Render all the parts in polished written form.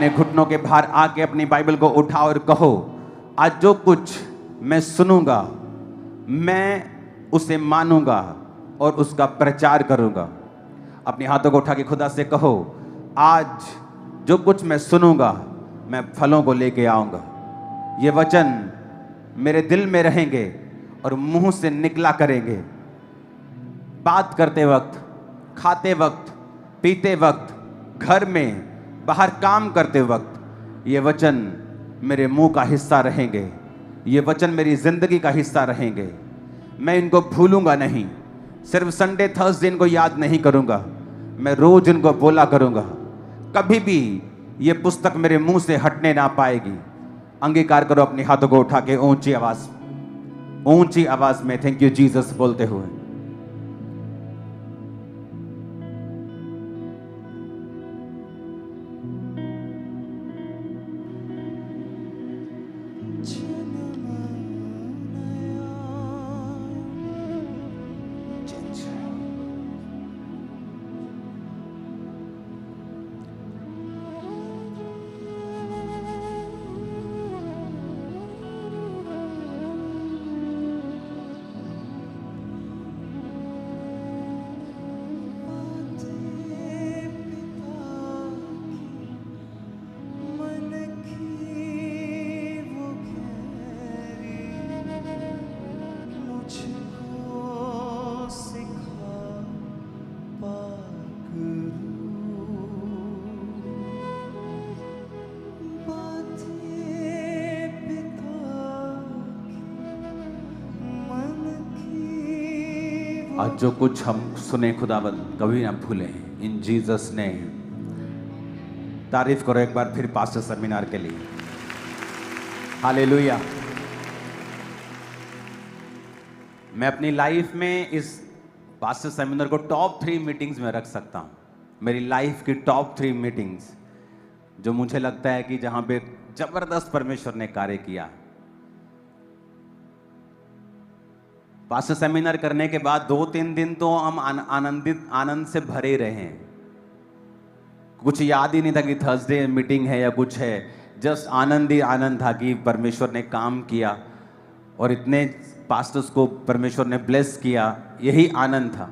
अपने घुटनों के बाहर आके अपनी बाइबल को उठाओ और कहो, आज जो कुछ मैं सुनूंगा मैं उसे मानूंगा और उसका प्रचार करूंगा। अपने हाथों को उठा के खुदा से कहो, आज जो कुछ मैं सुनूंगा मैं फलों को लेके आऊंगा। ये वचन मेरे दिल में रहेंगे और मुंह से निकला करेंगे। बात करते वक्त, खाते वक्त, पीते वक्त, घर में, बाहर काम करते वक्त ये वचन मेरे मुंह का हिस्सा रहेंगे। ये वचन मेरी जिंदगी का हिस्सा रहेंगे। मैं इनको भूलूंगा नहीं। सिर्फ संडे थर्सडे इनको याद नहीं करूंगा, मैं रोज इनको बोला करूंगा। कभी भी ये पुस्तक मेरे मुंह से हटने ना पाएगी। अंगीकार करो अपने हाथों को उठा के ऊंची आवाज में थैंक यू जीसस बोलते हुए। आज जो कुछ हम सुने खुदावंद कभी ना भूलें इन जीसस ने। तारीफ करो एक बार फिर पास्टर सेमिनार के लिए। हालेलुया। मैं अपनी लाइफ में इस पास्टर सेमिनार को टॉप 3 मीटिंग्स में रख सकता हूं। मेरी लाइफ की टॉप 3 मीटिंग्स जो मुझे लगता है कि जहां पे जबरदस्त परमेश्वर ने कार्य किया। पास्टर सेमिनार करने के बाद 2-3 दिन तो हम आनंद से भरे रहे हैं। कुछ याद ही नहीं था कि थर्सडे मीटिंग है या कुछ है। जस्ट आनंद ही आनंद था कि परमेश्वर ने काम किया और इतने पास्टर्स को परमेश्वर ने ब्लेस किया। यही आनंद था।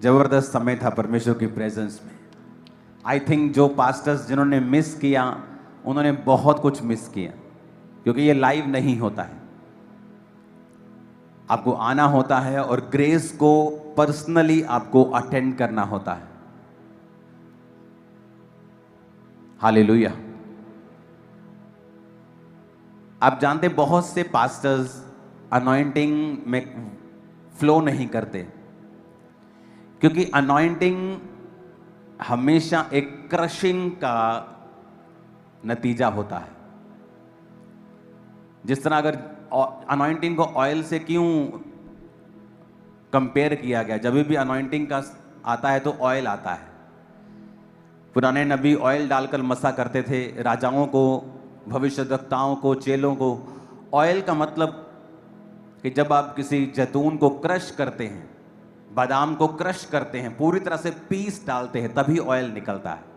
जबरदस्त समय था परमेश्वर की प्रेजेंस में। आई थिंक जो पास्टर्स जिन्होंने मिस किया उन्होंने बहुत कुछ मिस किया, क्योंकि ये लाइव नहीं होता है। आपको आना होता है और ग्रेस को पर्सनली आपको अटेंड करना होता है। हालेलुया। आप जानते बहुत से पास्टर्स अनॉइंटिंग में फ्लो नहीं करते, क्योंकि अनॉइंटिंग हमेशा एक क्रशिंग का नतीजा होता है। जिस तरह अगर अनॉइंटिंग को ऑयल से क्यों कंपेयर किया गया, जब भी अनॉइंटिंग का आता है तो ऑयल आता है। पुराने नबी ऑयल डालकर मसा करते थे, राजाओं को, भविष्यद्वक्ताओं को, चेलों को। ऑयल का मतलब कि जब आप किसी जैतून को क्रश करते हैं, बादाम को क्रश करते हैं, पूरी तरह से पीस डालते हैं, तभी ऑयल निकलता है।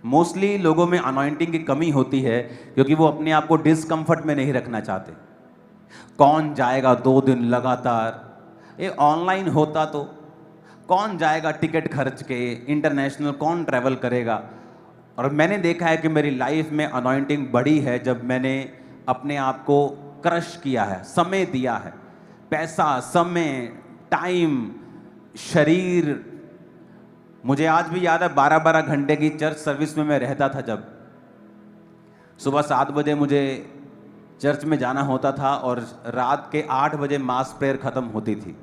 मोस्टली लोगों में अनॉइंटिंग की कमी होती है क्योंकि वो अपने आप को डिस्कम्फर्ट में नहीं रखना चाहते। कौन जाएगा 2 दिन लगातार? ये ऑनलाइन होता तो कौन जाएगा टिकट खर्च के, इंटरनेशनल कौन ट्रैवल करेगा। और मैंने देखा है कि मेरी लाइफ में अनॉइंटिंग बढ़ी है जब मैंने अपने आप को क्रश किया है, समय दिया है। पैसा, समय, टाइम, शरीर। मुझे आज भी याद है 12-12 घंटे की चर्च सर्विस में मैं रहता था। जब सुबह 7 बजे मुझे चर्च में जाना होता था और रात के 8 बजे मास प्रेयर ख़त्म होती थी,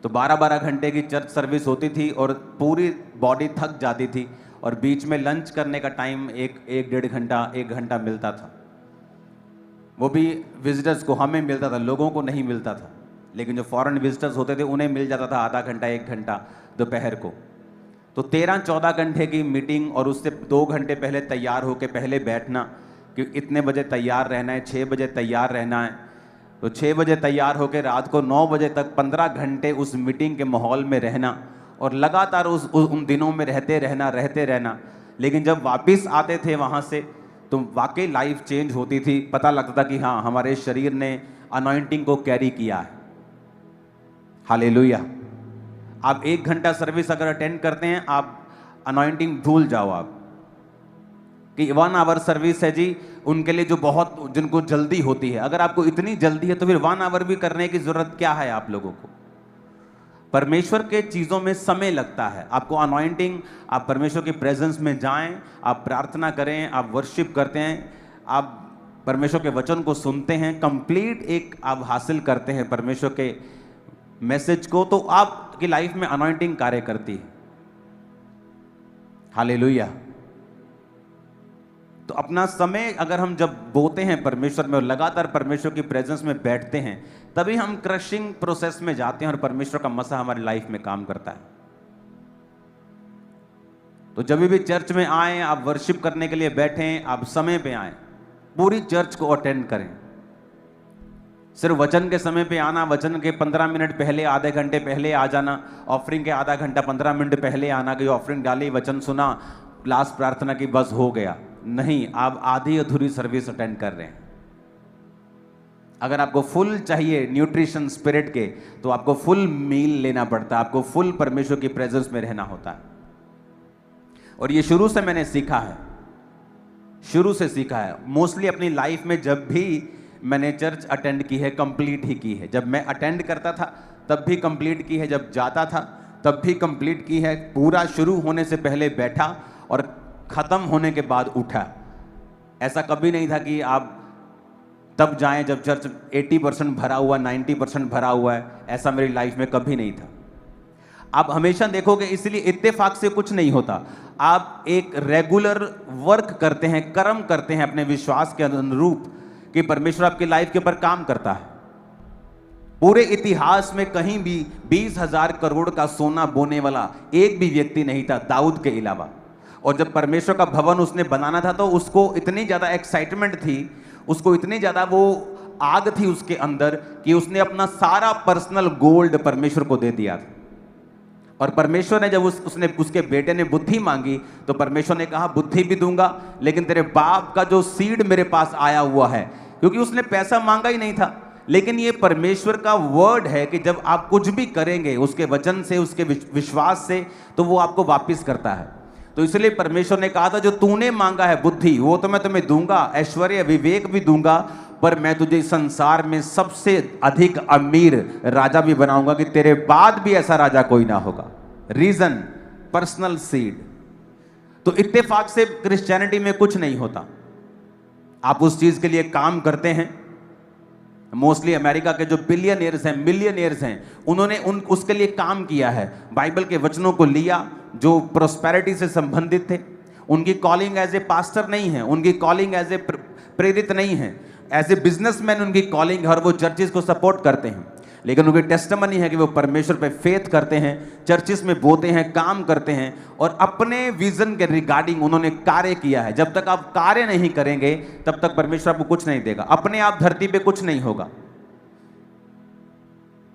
तो 12-12 घंटे की चर्च सर्विस होती थी और पूरी बॉडी थक जाती थी। और बीच में लंच करने का टाइम 1-1.5 घंटा, 1 घंटा मिलता था। वो भी विजिटर्स को, हमें मिलता था, लोगों को नहीं मिलता था। लेकिन जो फॉरेन विजिटर्स होते थे उन्हें मिल जाता था आधा घंटा, 1 घंटा दोपहर को। तो 13-14 घंटे की मीटिंग, और उससे 2 घंटे पहले तैयार होकर पहले बैठना कि इतने बजे तैयार रहना है, 6 बजे तैयार रहना है। तो 6 बजे तैयार होकर रात को 9 बजे तक 15 घंटे उस मीटिंग के माहौल में रहना और लगातार उन दिनों में रहते रहना। लेकिन जब वापस आते थे वहाँ से तो वाकई लाइफ चेंज होती थी। पता लगता था कि हाँ, हमारे शरीर ने अनॉइंटिंग को कैरी किया है। हालेलुया। आप 1 घंटा सर्विस अगर अटेंड करते हैं, आप अनॉइंटिंग भूल जाओ आप कि 1 आवर सर्विस है जी, उनके लिए जो बहुत जिनको जल्दी होती है। अगर आपको इतनी जल्दी है तो फिर 1 आवर भी करने की जरूरत क्या है आप लोगों को? परमेश्वर के चीजों में समय लगता है। आपको अनॉइंटिंग, आप परमेश्वर की प्रेजेंस में जाएं, आप प्रार्थना करें, आप वर्शिप करते हैं, आप परमेश्वर के वचन को सुनते हैं, कंप्लीट एक आप हासिल करते हैं परमेश्वर के मैसेज को, तो आपकी लाइफ में अनॉइंटिंग कार्य करती है। हालेलुया। तो अपना समय अगर हम जब बोते हैं परमेश्वर में और लगातार परमेश्वर की प्रेजेंस में बैठते हैं, तभी हम क्रशिंग प्रोसेस में जाते हैं और परमेश्वर का मसा हमारी लाइफ में काम करता है। तो जब भी चर्च में आए, आप वर्शिप करने के लिए बैठें, आप समय पे आए, पूरी चर्च को अटेंड करें। सिर्फ वचन के समय पे आना, वचन के 15 मिनट पहले, आधे घंटे पहले आ जाना, ऑफरिंग के आधा घंटा 15 मिनट पहले आना कि ऑफरिंग डाली, वचन सुना, क्लास प्रार्थना की, बस हो गया। नहीं, आप आधी अधूरी सर्विस अटेंड कर रहे हैं। अगर आपको फुल चाहिए न्यूट्रिशन स्पिरिट के, तो आपको फुल मील लेना पड़ता है, आपको फुल परमेश्वर की प्रेजेंस में रहना होता है। और ये शुरू से मैंने सीखा है, शुरू से सीखा है। मोस्टली अपनी लाइफ में जब भी मैंने चर्च अटेंड की है, कंप्लीट ही की है। जब मैं अटेंड करता था तब भी कंप्लीट की है, जब जाता था तब भी कंप्लीट की है। पूरा शुरू होने से पहले बैठा और खत्म होने के बाद उठा। ऐसा कभी नहीं था कि आप तब जाएं जब चर्च 80% भरा हुआ, 90% भरा हुआ है। ऐसा मेरी लाइफ में कभी नहीं था। आप हमेशा देखोगे, इसलिए इत्तेफाक से कुछ नहीं होता। आप एक रेगुलर वर्क करते हैं, कर्म करते हैं अपने विश्वास के अनुरूप कि परमेश्वर आपकी लाइफ के ऊपर काम करता है। पूरे इतिहास में कहीं भी 20,000 करोड़ का सोना बोने वाला एक भी व्यक्ति नहीं था, दाऊद के अलावा। और जब परमेश्वर का भवन उसने बनाना था तो उसको इतनी ज्यादा एक्साइटमेंट थी, उसको इतनी ज्यादा वो आग थी उसके अंदर कि उसने अपना सारा पर्सनल गोल्ड परमेश्वर को दे दिया था। और परमेश्वर ने जब उसके बेटे ने बुद्धि मांगी तो परमेश्वर ने कहा, बुद्धि भी दूंगा, लेकिन तेरे बाप का जो सीड मेरे पास आया हुआ है, क्योंकि उसने पैसा मांगा ही नहीं था। लेकिन ये परमेश्वर का वर्ड है कि जब आप कुछ भी करेंगे उसके वचन से, उसके विश्वास से, तो वो आपको वापिस करता है। तो इसलिए परमेश्वर ने कहा था, जो तूने मांगा है बुद्धि, वो तो मैं तुम्हें दूंगा, ऐश्वर्य विवेक भी दूंगा, पर मैं तुझे संसार में सबसे अधिक अमीर राजा भी बनाऊंगा कि तेरे बाद भी ऐसा राजा कोई ना होगा। रीजन, पर्सनल सीड। तो इत्तेफाक से क्रिश्चियनिटी में कुछ नहीं होता। आप उस चीज के लिए काम करते हैं। मोस्टली अमेरिका के जो बिलियनियर्स हैं, मिलियनियर्स हैं, उन्होंने उसके लिए काम किया है। बाइबल के वचनों को लिया जो प्रोस्पेरिटी से संबंधित थे। उनकी कॉलिंग एज ए पास्टर नहीं है, उनकी कॉलिंग एज ए प्रेरित नहीं है, एज ए बिजनेसमैन उनकी कॉलिंग है और वो चर्चिस को सपोर्ट करते हैं। लेकिन उनकी टेस्टिमनी है कि वो परमेश्वर पे फेथ करते हैं, चर्चिस में बोते हैं, काम करते हैं और अपने विजन के रिगार्डिंग उन्होंने कार्य किया है। जब तक आप कार्य नहीं करेंगे तब तक परमेश्वर आपको कुछ नहीं देगा। अपने आप धरती पे कुछ नहीं होगा।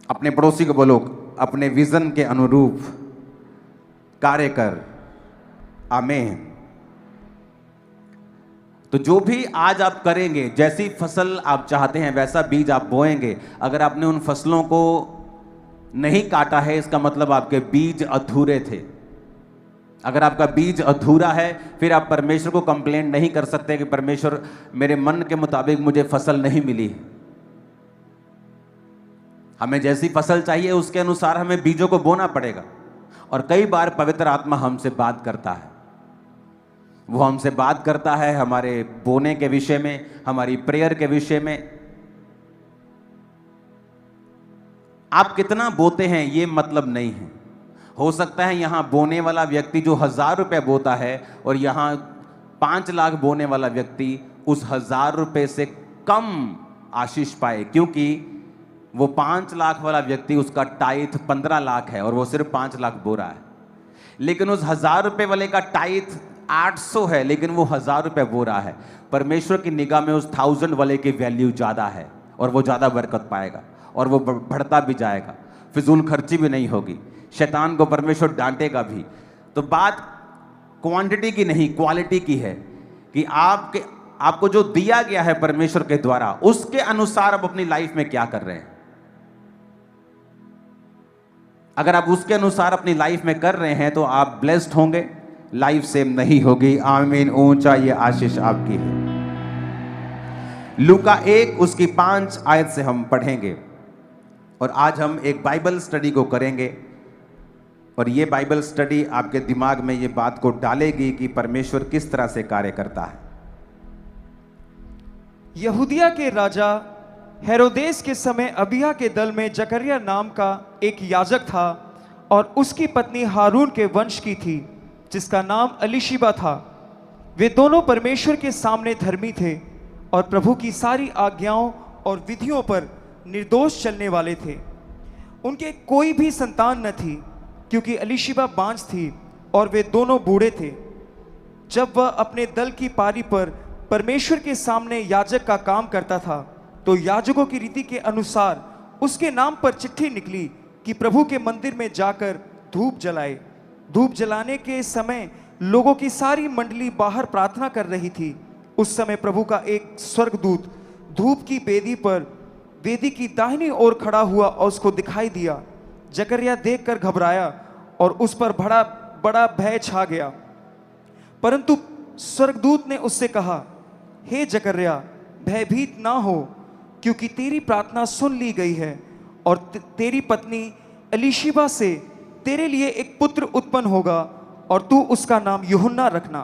अपने पड़ोसी को बोलो, अपने विजन के अनुरूप कार्य कर। आमीन। तो जो भी आज आप करेंगे, जैसी फसल आप चाहते हैं वैसा बीज आप बोएंगे। अगर आपने उन फसलों को नहीं काटा है, इसका मतलब आपके बीज अधूरे थे। अगर आपका बीज अधूरा है, फिर आप परमेश्वर को कंप्लेंट नहीं कर सकते कि परमेश्वर मेरे मन के मुताबिक मुझे फसल नहीं मिली। हमें जैसी फसल चाहिए उसके अनुसार हमें बीजों को बोना पड़ेगा। और कई बार पवित्र आत्मा हमसे बात करता है, वो हमसे बात करता है हमारे बोने के विषय में, हमारी प्रेयर के विषय में। आप कितना बोते हैं ये मतलब नहीं है। हो सकता है यहां बोने वाला व्यक्ति जो 1,000 रुपए बोता है और यहां 5 लाख बोने वाला व्यक्ति उस 1,000 रुपए से कम आशीष पाए, क्योंकि वो 5 लाख वाला व्यक्ति, उसका टाइथ 15 लाख है और वो सिर्फ 5 लाख बो रहा है। लेकिन उस 1,000 रुपए वाले का टाइथ 800 है, लेकिन वो 1,000 रुपए बो रहा है। परमेश्वर की निगाह में उस 1000 वाले की वैल्यू ज्यादा है और वो ज्यादा बरकत पाएगा और वो बढ़ता भी जाएगा, फिजूल खर्ची भी नहीं होगी। शैतान को परमेश्वर डांटेगा भी। तो बात क्वांटिटी की नहीं, क्वालिटी की है कि आपको जो दिया गया है परमेश्वर के द्वारा, उसके अनुसार आप अपनी लाइफ में क्या कर रहे हैं। अगर आप उसके अनुसार अपनी लाइफ में कर रहे हैं तो आप ब्लेस्ड होंगे, लाइफ सेम नहीं होगी। आमीन। ऊंचा ये आशीष आपकी है। लूका 1 उसकी 5 आयत से हम पढ़ेंगे और आज हम एक बाइबल स्टडी को करेंगे और ये बाइबल स्टडी आपके दिमाग में ये बात को डालेगी कि परमेश्वर किस तरह से कार्य करता है। यहूदिया के राजा हेरोदेस के समय अबिय्याह के दल में जकर्याह नाम का एक याजक था और उसकी पत्नी हारून के वंश की थी जिसका नाम एलीशिबा था। वे दोनों परमेश्वर के सामने धर्मी थे और प्रभु की सारी आज्ञाओं और विधियों पर निर्दोष चलने वाले थे। उनके कोई भी संतान न थी क्योंकि एलीशिबा बांझ थी और वे दोनों बूढ़े थे। जब वह अपने दल की पारी पर परमेश्वर के सामने याजक का काम करता था तो याजकों की रीति के अनुसार उसके नाम पर चिट्ठी निकली कि प्रभु के मंदिर में जाकर धूप जलाए। धूप जलाने के समय लोगों की सारी मंडली बाहर प्रार्थना कर रही थी। उस समय प्रभु का एक स्वर्गदूत धूप की वेदी पर वेदी की दाहिनी ओर खड़ा हुआ और उसको दिखाई दिया। जकर्याह देखकर घबराया और उस पर बड़ा बड़ा भय छा गया। परंतु स्वर्गदूत ने उससे कहा, हे जकर्याह, भयभीत ना हो, क्योंकि तेरी प्रार्थना सुन ली गई है और तेरी पत्नी एलीशिबा से तेरे लिए एक पुत्र उत्पन्न होगा और तू उसका नाम यूहन्ना रखना।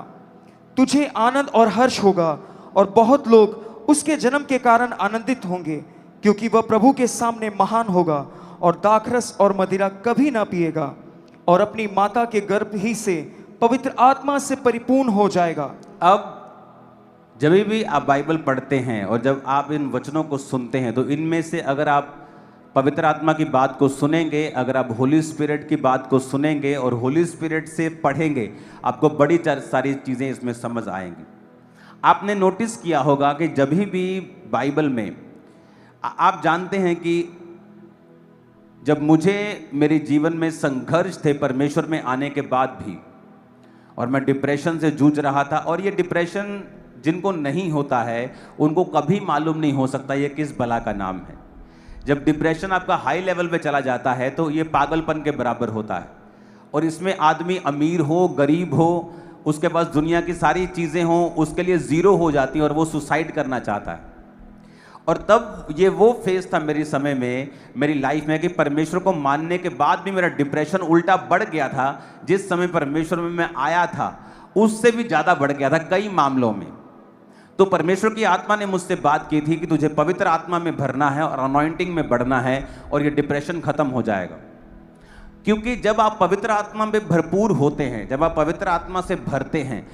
तुझे आनंद और हर्ष होगा और बहुत लोग उसके जन्म के कारण आनंदित होंगे, क्योंकि वह प्रभु के सामने महान होगा और दाखरस और मदिरा कभी ना पिएगा और अपनी माता के गर्भ ही से पवित्र आत्मा से परिपूर्ण हो जाएगा। अब जब भी आप बाइबल पढ़ते हैं और जब आप इन वचनों को सुनते हैं तो इनमें से अगर आप पवित्र आत्मा की बात को सुनेंगे, अगर आप होली स्पिरिट की बात को सुनेंगे और होली स्पिरिट से पढ़ेंगे, आपको बड़ी सारी चीज़ें इसमें समझ आएंगी। आपने नोटिस किया होगा कि जब भी बाइबल में आप जानते हैं कि जब मुझे मेरे जीवन में संघर्ष थे परमेश्वर में आने के बाद भी, और मैं डिप्रेशन से जूझ रहा था, और ये डिप्रेशन जिनको नहीं होता है उनको कभी मालूम नहीं हो सकता ये किस बला का नाम है। जब डिप्रेशन आपका हाई लेवल पे चला जाता है तो ये पागलपन के बराबर होता है और इसमें आदमी अमीर हो, गरीब हो, उसके पास दुनिया की सारी चीज़ें हों, उसके लिए ज़ीरो हो जाती है और वो सुसाइड करना चाहता है। और तब ये वो फेज था मेरे समय में, मेरी लाइफ में, कि परमेश्वर को मानने के बाद भी मेरा डिप्रेशन उल्टा बढ़ गया था। जिस समय परमेश्वर में मैं आया था उससे भी ज़्यादा बढ़ गया था कई मामलों में। तो परमेश्वर की आत्मा ने मुझसे बात की थी कि तुझे पवित्र आत्मा में भरना है और अनॉइंटिंग में बढ़ना है और ये डिप्रेशन खत्म हो जाएगा। क्योंकि जब आप पवित्र आत्मा में भरपूर होते हैं, जब आप पवित्र आत्मा से भरते हैं,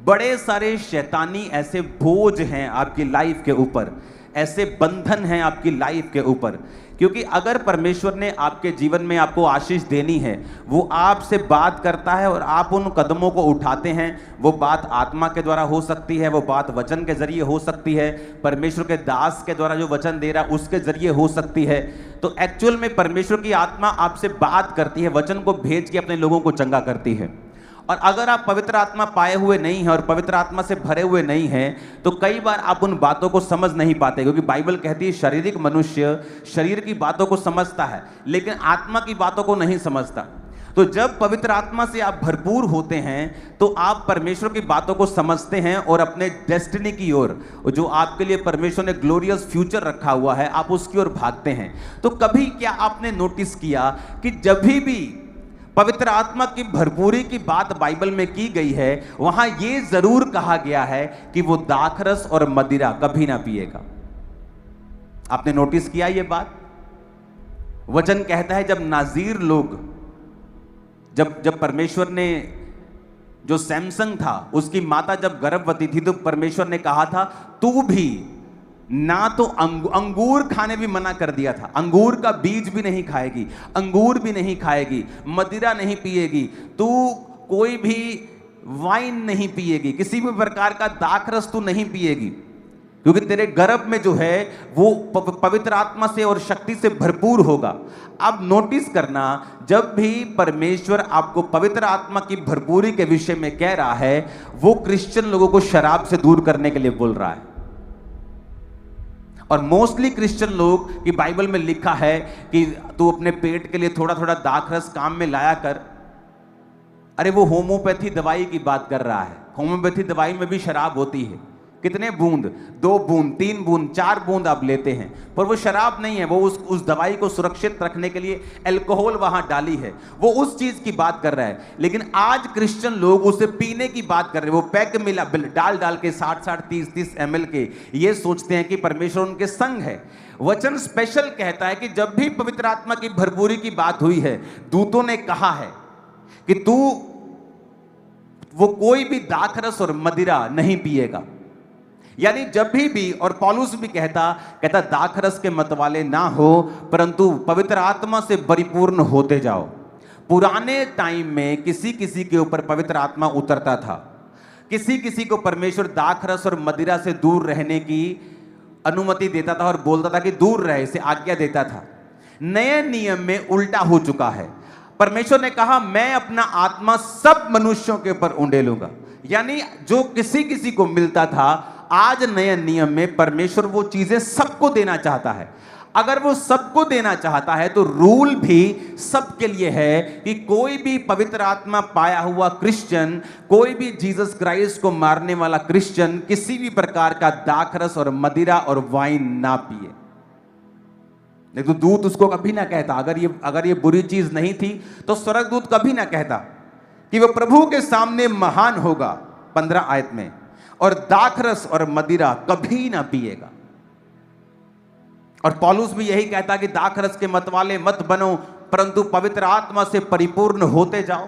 बड़े सारे शैतानी ऐसे बोझ हैं आपकी लाइफ के ऊपर, ऐसे बंधन हैं आपकी लाइफ के ऊपर। क्योंकि अगर परमेश्वर ने आपके जीवन में आपको आशीष देनी है, वो आपसे बात करता है और आप उन कदमों को उठाते हैं। वो बात आत्मा के द्वारा हो सकती है, वो बात वचन के जरिए हो सकती है, परमेश्वर के दास के द्वारा जो वचन दे रहा है उसके जरिए हो सकती है। तो एक्चुअल में परमेश्वर की आत्मा आपसे बात करती है, वचन को भेज के अपने लोगों को चंगा करती है। और अगर आप पवित्र आत्मा पाए हुए नहीं हैं और पवित्र आत्मा से भरे हुए नहीं हैं तो कई बार आप उन बातों को समझ नहीं पाते, क्योंकि बाइबल कहती है शारीरिक मनुष्य शरीर की बातों को समझता है लेकिन आत्मा की बातों को नहीं समझता। तो जब पवित्र आत्मा से आप भरपूर होते हैं तो आप परमेश्वर की बातों को समझते हैं और अपने डेस्टिनी की ओर, जो आपके लिए परमेश्वर ने ग्लोरियस फ्यूचर रखा हुआ है, आप उसकी ओर भागते हैं। तो कभी क्या आपने नोटिस किया कि जब भी पवित्र आत्मा की भरपूरी की बात बाइबल में की गई है, वहां यह जरूर कहा गया है कि वो दाखरस और मदिरा कभी ना पिएगा। आपने नोटिस किया ये बात? वचन कहता है जब नाजीर लोग, जब परमेश्वर ने, जो सैमसंग था उसकी माता जब गर्भवती थी तो परमेश्वर ने कहा था तू भी ना तो अंगूर खाने भी मना कर दिया था, अंगूर का बीज भी नहीं खाएगी, अंगूर भी नहीं खाएगी, मदिरा नहीं पिएगी, तू कोई भी वाइन नहीं पिएगी, किसी भी प्रकार का दाखरस तू नहीं पिएगी, क्योंकि तेरे गर्भ में जो है वो पवित्र आत्मा से और शक्ति से भरपूर होगा। अब नोटिस करना, जब भी परमेश्वर आपको पवित्र आत्मा की भरपूरी के विषय में कह रहा है, वो क्रिश्चियन लोगों को शराब से दूर करने के लिए बोल रहा है। और मोस्टली क्रिश्चियन लोग की बाइबल में लिखा है कि तू अपने पेट के लिए थोड़ा थोड़ा दाखरस काम में लाया कर। अरे वो होम्योपैथी दवाई की बात कर रहा है। होम्योपैथी दवाई में भी शराब होती है। कितने बूंद, 2 बूंद, 3 बूंद, 4 बूंद आप लेते हैं, पर वो शराब नहीं है। वो उस दवाई को सुरक्षित रखने के लिए अल्कोहल वहां डाली है, वो उस चीज की बात कर रहा है। लेकिन आज क्रिश्चियन लोग उसे पीने की बात कर रहे हैं। वो पैक मिला डाल के 60-60, 30-30 ml के, ये सोचते हैं कि परमेश्वर उनके संग है। वचन स्पेशल कहता है कि जब भी पवित्र आत्मा की भरपूरी की बात हुई है, दूतों ने कहा है कि तू वो कोई भी दाखरस और मदिरा नहीं पिएगा। यानी जब भी, और पौलुस भी कहता दाखरस के मतवाले ना हो, परंतु पवित्र आत्मा से परिपूर्ण होते जाओ। पुराने टाइम में किसी किसी के ऊपर पवित्र आत्मा उतरता था, किसी किसी को परमेश्वर दाखरस और मदिरा से दूर रहने की अनुमति देता था और बोलता था कि दूर रहे, इसे आज्ञा देता था। नए नियम में उल्टा हो चुका है। परमेश्वर ने कहा मैं अपना आत्मा सब मनुष्यों के ऊपर उंडेलूंगा। यानी जो किसी किसी को मिलता था, आज नए नियम में परमेश्वर वो चीजें सबको देना चाहता है। अगर वो सबको देना चाहता है तो रूल भी सबके लिए है कि कोई भी पवित्र आत्मा पाया हुआ क्रिश्चियन, कोई भी जीसस क्राइस्ट को मारने वाला क्रिश्चियन किसी भी प्रकार का दाखरस और मदिरा और वाइन ना पिए। नहीं तो दूत उसको कभी ना कहता, अगर ये बुरी चीज नहीं थी तो स्वर्गदूत कभी ना कहता कि वो प्रभु के सामने महान होगा 15 आयत में, और दाखरस और मदिरा कभी ना पिएगा। और पौलुस भी यही कहता कि दाखरस के मतवाले मत बनो, परंतु पवित्र आत्मा से परिपूर्ण होते जाओ।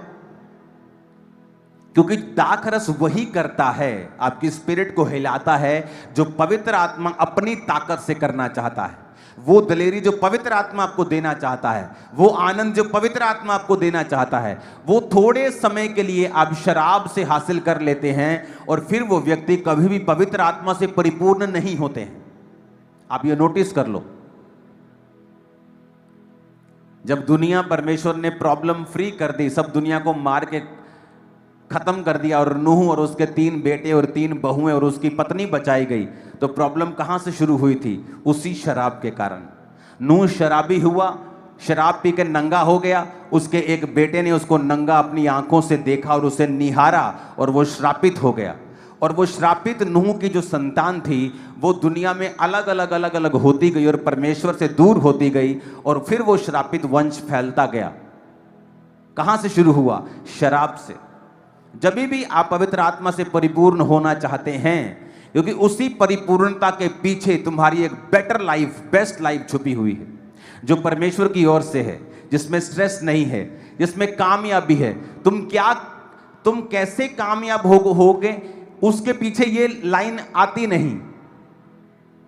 क्योंकि दाखरस वही करता है, आपकी स्पिरिट को हिलाता है जो पवित्र आत्मा अपनी ताकत से करना चाहता है। वो दलेरी जो पवित्र आत्मा आपको देना चाहता है, वो आनंद जो पवित्र आत्मा आपको देना चाहता है, वो थोड़े समय के लिए आप शराब से हासिल कर लेते हैं और फिर वो व्यक्ति कभी भी पवित्र आत्मा से परिपूर्ण नहीं होते हैं। आप ये नोटिस कर लो। जब दुनिया परमेश्वर ने प्रॉब्लम फ्री कर दी, सब दुनिया को मार के खत्म कर दिया और नूह और उसके 3 बेटे और 3 बहुएं और उसकी पत्नी बचाई गई, तो प्रॉब्लम कहां से शुरू हुई थी? उसी शराब के कारण। नूह शराबी हुआ, शराब पी के नंगा हो गया। उसके एक बेटे ने उसको नंगा अपनी आंखों से देखा और उसे निहारा और वो श्रापित हो गया। और वो श्रापित नूह की जो संतान थी वो दुनिया में अलग अलग होती गई और परमेश्वर से दूर होती गई, और फिर वो श्रापित वंश फैलता गया। कहां से शुरू हुआ? शराब से। जब भी आप पवित्र आत्मा से परिपूर्ण होना चाहते हैं, क्योंकि उसी परिपूर्णता के पीछे तुम्हारी एक बेटर लाइफ, बेस्ट लाइफ छुपी हुई है, जो परमेश्वर की ओर से है, जिसमें स्ट्रेस नहीं है, जिसमें कामयाबी है। तुम कैसे कामयाब होगे उसके पीछे ये लाइन आती नहीं।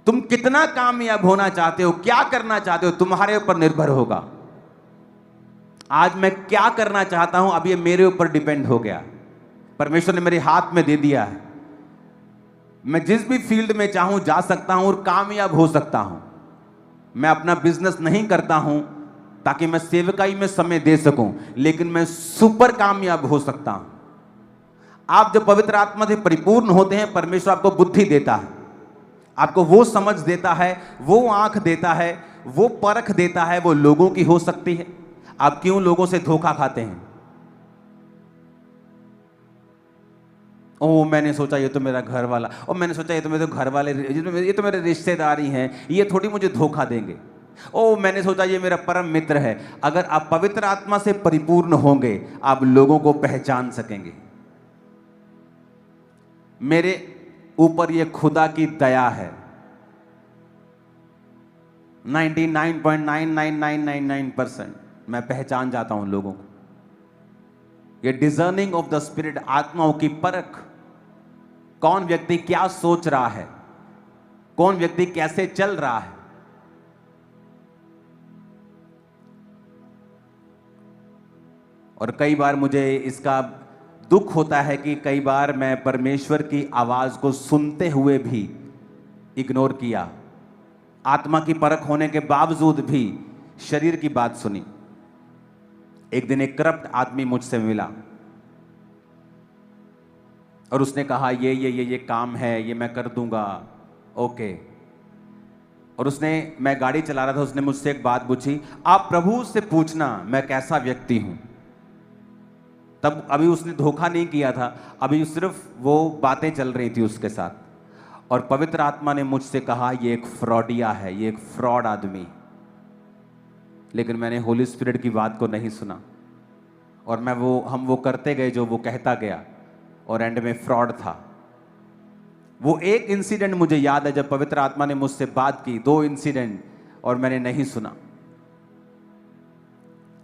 तुम कितना कामयाब होना चाहते हो, क्या करना चाहते हो, तुम्हारे ऊपर निर्भर होगा। आज मैं क्या करना चाहता हूं, अब ये मेरे ऊपर डिपेंड हो गया। परमेश्वर ने मेरे हाथ में दे दिया है। मैं जिस भी फील्ड में चाहूं जा सकता हूं और कामयाब हो सकता हूं। मैं अपना बिजनेस नहीं करता हूं ताकि मैं सेवकाई में समय दे सकूं, लेकिन मैं सुपर कामयाब हो सकता हूं। आप जब पवित्र आत्मा से परिपूर्ण होते हैं, परमेश्वर आपको बुद्धि देता है, आपको वो समझ देता है, वो आंख देता है, वो परख देता है। वो लोगों की हो सकती है। आप क्यों लोगों से धोखा खाते हैं? ओ मैंने सोचा ये तो मेरा घर वाला, और मैंने सोचा ये तो मेरे घर वाले, ये तो मेरे रिश्तेदारी हैं, ये थोड़ी मुझे धोखा देंगे। ओ मैंने सोचा ये मेरा परम मित्र है। अगर आप पवित्र आत्मा से परिपूर्ण होंगे, आप लोगों को पहचान सकेंगे। मेरे ऊपर ये खुदा की दया है। 99.99999% मैं पहचान जाता हूं लोगों को। ये डिजर्निंग ऑफ द स्पिरिट, आत्माओं की परख। कौन व्यक्ति क्या सोच रहा है, कौन व्यक्ति कैसे चल रहा है। और कई बार मुझे इसका दुख होता है कि कई बार मैं परमेश्वर की आवाज को सुनते हुए भी इग्नोर किया, आत्मा की परख होने के बावजूद भी शरीर की बात सुनी। एक दिन एक करप्ट आदमी मुझसे मिला और उसने कहा ये काम है, ये मैं कर दूंगा, ओके। और मैं गाड़ी चला रहा था, उसने मुझसे एक बात पूछी, आप प्रभु से पूछना मैं कैसा व्यक्ति हूं। तब अभी उसने धोखा नहीं किया था, अभी सिर्फ वो बातें चल रही थी उसके साथ। और पवित्र आत्मा ने मुझसे कहा ये एक फ्रॉडिया है, ये एक फ्रॉड आदमी। लेकिन मैंने होली स्पिरिट की बात को नहीं सुना और हम वो करते गए जो वो कहता गया और एंड में फ्रॉड था। वो एक इंसिडेंट मुझे याद है जब पवित्र आत्मा ने मुझसे बात की, 2 इंसिडेंट, और मैंने नहीं सुना।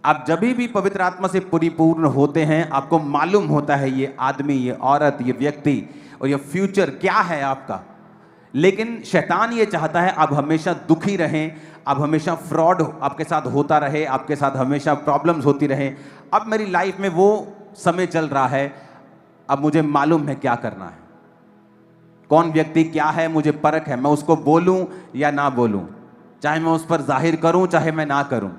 आप जब भी पवित्र आत्मा से परिपूर्ण होते हैं, आपको मालूम होता है ये आदमी, ये औरत, ये व्यक्ति और ये फ्यूचर क्या है आपका। लेकिन शैतान ये चाहता है आप हमेशा दुखी रहें, आप हमेशा फ्रॉड आपके साथ होता रहे, आपके साथ हमेशा प्रॉब्लम्स होती रहे। अब मेरी लाइफ में वो समय चल रहा है, अब मुझे मालूम है क्या करना है, कौन व्यक्ति क्या है, मुझे परख है, मैं उसको बोलूं या ना बोलूं, चाहे मैं उस पर जाहिर करूं चाहे मैं ना करूं।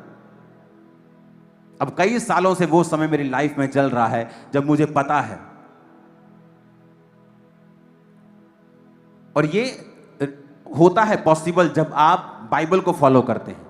अब कई सालों से वो समय मेरी लाइफ में चल रहा है जब मुझे पता है। और ये होता है पॉसिबल जब आप बाइबल को फॉलो करते हैं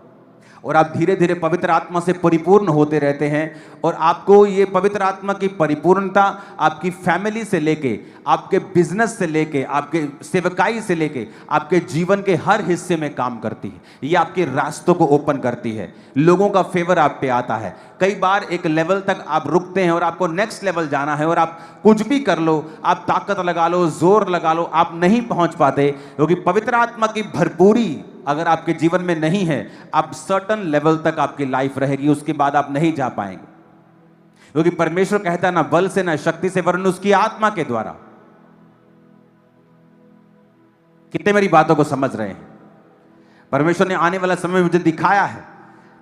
और आप धीरे धीरे पवित्र आत्मा से परिपूर्ण होते रहते हैं। और आपको ये पवित्र आत्मा की परिपूर्णता आपकी फैमिली से लेके, आपके बिजनेस से लेके, आपके सेवकाई से लेके, आपके जीवन के हर हिस्से में काम करती है। ये आपके रास्तों को ओपन करती है, लोगों का फेवर आप पे आता है। कई बार एक लेवल तक आप रुकते हैं और आपको नेक्स्ट लेवल जाना है और आप कुछ भी कर लो, आप ताकत लगा लो, जोर लगा लो, आप नहीं पहुंच पाते, क्योंकि पवित्र आत्मा की भरपूरी अगर आपके जीवन में नहीं है, आप सर्टन लेवल तक आपकी लाइफ रहेगी, उसके बाद आप नहीं जा पाएंगे। क्योंकि परमेश्वर कहता है ना बल से ना शक्ति से वरन उसकी आत्मा के द्वारा। कितने मेरी बातों को समझ रहे हैं? परमेश्वर ने आने वाला समय मुझे दिखाया है,